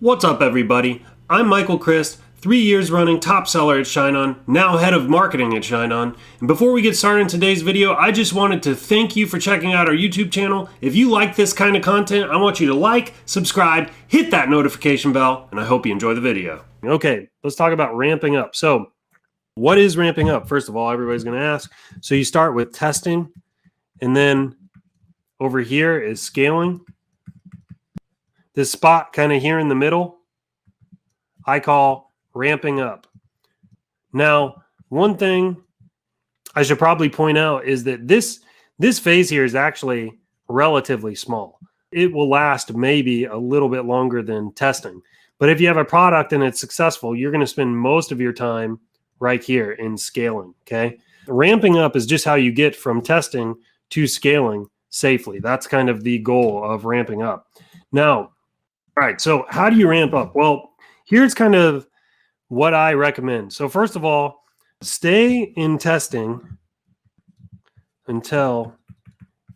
What's up, everybody? I'm Michael Christ, 3 years running top seller at ShineOn, now head of marketing at ShineOn. And before we get started in today's video, I just wanted to thank you for checking out our YouTube channel. If you like this kind of content, I want you to like, subscribe, hit that notification bell, and I hope you enjoy the video. Okay, let's talk about ramping up. So, what is ramping up? First of all, everybody's going to ask. So you start with testing, and then over here is scaling. This spot kind of here in the middle, I call ramping up. Now, one thing I should probably point out is that this phase here is actually relatively small. It will last maybe a little bit longer than testing. But if you have a product and it's successful, you're going to spend most of your time right here in scaling, okay? Ramping up is just how you get from testing to scaling safely. That's kind of the goal of ramping up. Now, all right, so how do you ramp up? Well, here's kind of what I recommend. So first of all, stay in testing until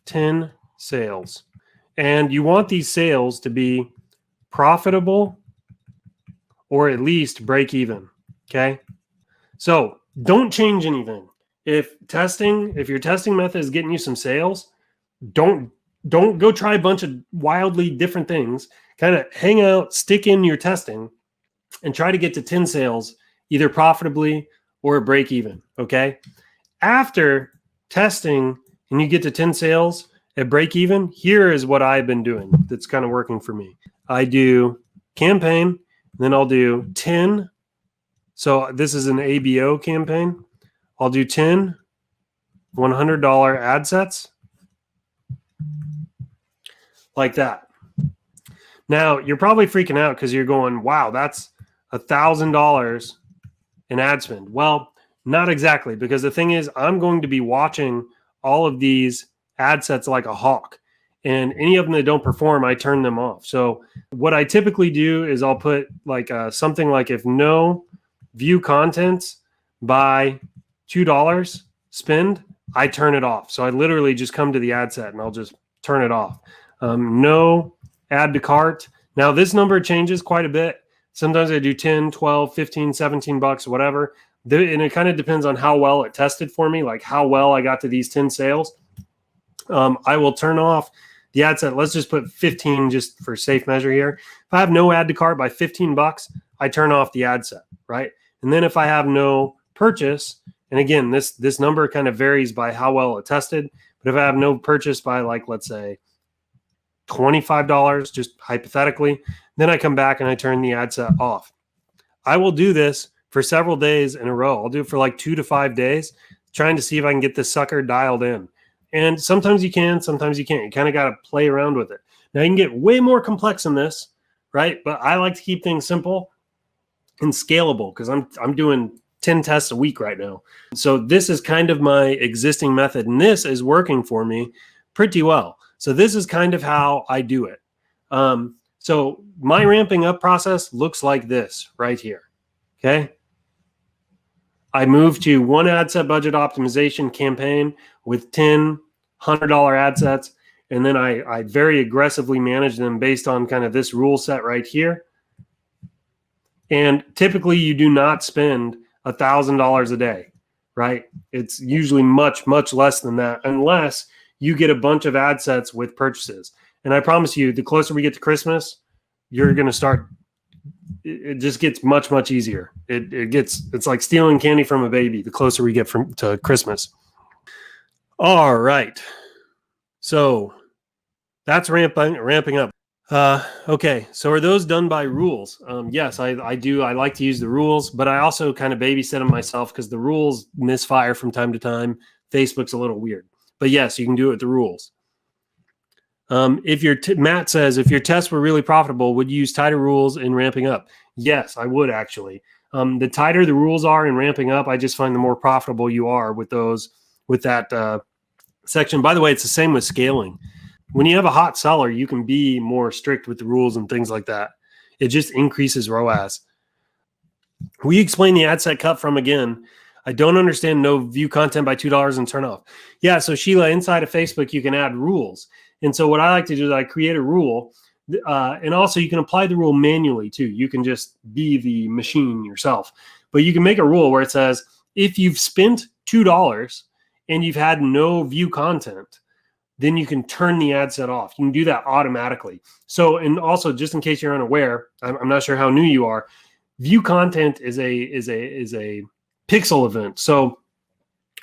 10 sales. And you want these sales to be profitable or at least break even, okay? So don't change anything. If your testing method is getting you some sales, don't go try a bunch of wildly different things. Kind of hang out, stick in your testing, and try to get to 10 sales, either profitably or break even, okay? After testing and you get to 10 sales at break even, here is what I've been doing that's kind of working for me. I do campaign, then I'll do 10. So this is an ABO campaign. I'll do 10 $100 ad sets like that. Now, you're probably freaking out because you're going, wow, that's $1,000 in ad spend. Well, not exactly, because the thing is, I'm going to be watching all of these ad sets like a hawk. And any of them that don't perform, I turn them off. So what I typically do is I'll put like something like if no view contents by $2 spend, I turn it off. So I literally just come to the ad set and I'll just turn it off. No add to cart. Now this number changes quite a bit. Sometimes I do 10, 12, 15, 17 bucks, whatever. And it kind of depends on how well it tested for me, like how well I got to these 10 sales. I will turn off the ad set. Let's just put 15 just for safe measure here. If I have no add to cart by 15 bucks, I turn off the ad set, right? And then if I have no purchase, and again, this number kind of varies by how well it tested, but if I have no purchase by like, let's say, $25, just hypothetically, then I come back and I turn the ad set off. I will do this for several days in a row. I'll do it for like 2 to 5 days, trying to see if I can get this sucker dialed in. And sometimes you can, sometimes you can't. You kind of got to play around with it. Now you can get way more complex in this, right? But I like to keep things simple and scalable because I'm doing 10 tests a week right now. So this is kind of my existing method, and this is working for me pretty well. So this is kind of how I do it. So my ramping up process looks like this right here, okay? I move to one ad set budget optimization campaign with 10 $100 ad sets, and then I very aggressively manage them based on kind of this rule set right here. And typically you do not spend $1,000 a day, right? It's usually much, much less than that unless you get a bunch of ad sets with purchases. And I promise you, the closer we get to Christmas, you're going to start, it just gets much, much easier. It's like stealing candy from a baby the closer we get to Christmas. All right. So that's ramping up. Okay. So are those done by rules? Yes, I do. I like to use the rules, but I also kind of babysit them myself because the rules misfire from time to time. Facebook's a little weird. But yes, you can do it with the rules. If Matt says, if your tests were really profitable, would you use tighter rules in ramping up? Yes, I would actually. The tighter the rules are in ramping up, I just find the more profitable you are with that section. By the way, it's the same with scaling. When you have a hot seller, you can be more strict with the rules and things like that. It just increases ROAS. We explain the ad set cut from again. I don't understand no view content by $2 and turn off. Yeah, so Sheila, inside of Facebook, you can add rules. And so what I like to do is I create a rule And also you can apply the rule manually too. You can just be the machine yourself, but you can make a rule where it says, if you've spent $2 and you've had no view content, then you can turn the ad set off. You can do that automatically. So, and also just in case you're unaware, I'm not sure how new you are, view content is a pixel event. So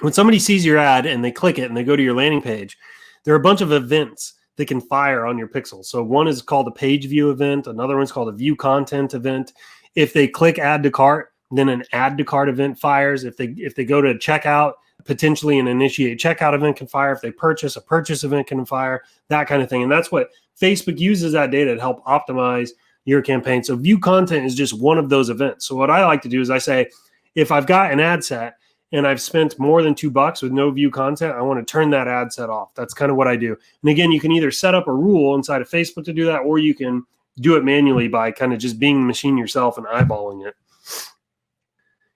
when somebody sees your ad and they click it and they go to your landing page, there are a bunch of events that can fire on your pixel. So one is called a page view event. Another one's called a view content event. If they click add to cart, then an add to cart event fires. If they go to checkout, potentially an initiate checkout event can fire. If they purchase, a purchase event can fire, that kind of thing. And that's what Facebook uses, that data to help optimize your campaign. So view content is just one of those events. So what I like to do is I say, if I've got an ad set and I've spent more than $2 with no view content, I want to turn that ad set off. That's kind of what I do. And again, you can either set up a rule inside of Facebook to do that, or you can do it manually by kind of just being the machine yourself and eyeballing it.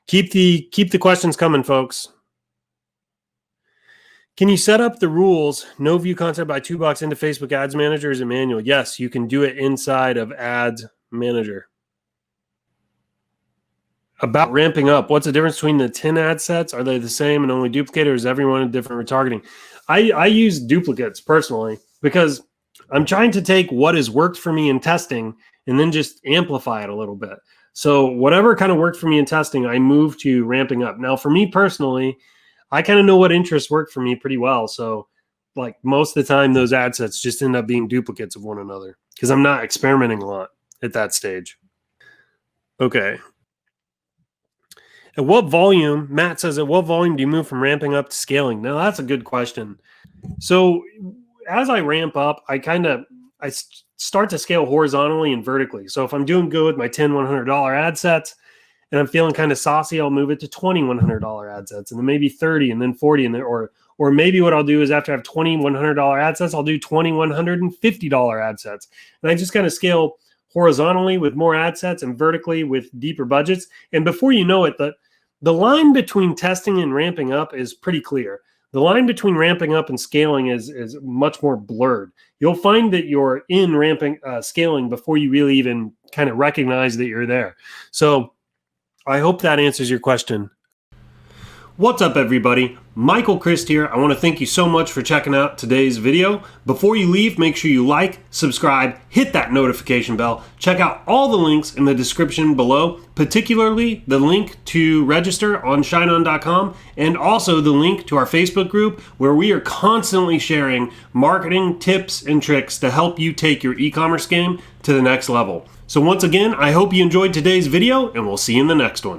Keep the questions coming, folks. Can you set up the rules, no view content by $2 into Facebook Ads Manager? Or is it manual? Yes, you can do it inside of Ads Manager. About ramping up, what's the difference between the 10 ad sets? Are they the same and only duplicate, or is everyone a different retargeting? I use duplicates personally because I'm trying to take what has worked for me in testing and then just amplify it a little bit. So whatever kind of worked for me in testing, I move to ramping up. Now, for me personally, I kind of know what interests work for me pretty well. So like most of the time, those ad sets just end up being duplicates of one another because I'm not experimenting a lot at that stage. Okay. At what volume, Matt says, at what volume do you move from ramping up to scaling? Now, that's a good question. So as I ramp up, I start to scale horizontally and vertically. So if I'm doing good with my $10, $100 ad sets and I'm feeling kind of saucy, I'll move it to $20, $100 ad sets, and then maybe 30 and then 40. And then, or maybe what I'll do is after I have $20, $100 ad sets, I'll do $20, $150 ad sets. And I just kind of scale horizontally with more ad sets and vertically with deeper budgets. And before you know it, the line between testing and ramping up is pretty clear. The line between ramping up and scaling is much more blurred. You'll find that you're in scaling before you really even kind of recognize that you're there. So I hope that answers your question. What's up, everybody? Michael Christ here. I want to thank you so much for checking out today's video. Before you leave, make sure you like, subscribe, hit that notification bell. Check out all the links in the description below, particularly the link to register on ShineOn.com and also the link to our Facebook group where we are constantly sharing marketing tips and tricks to help you take your e-commerce game to the next level. So once again, I hope you enjoyed today's video and we'll see you in the next one.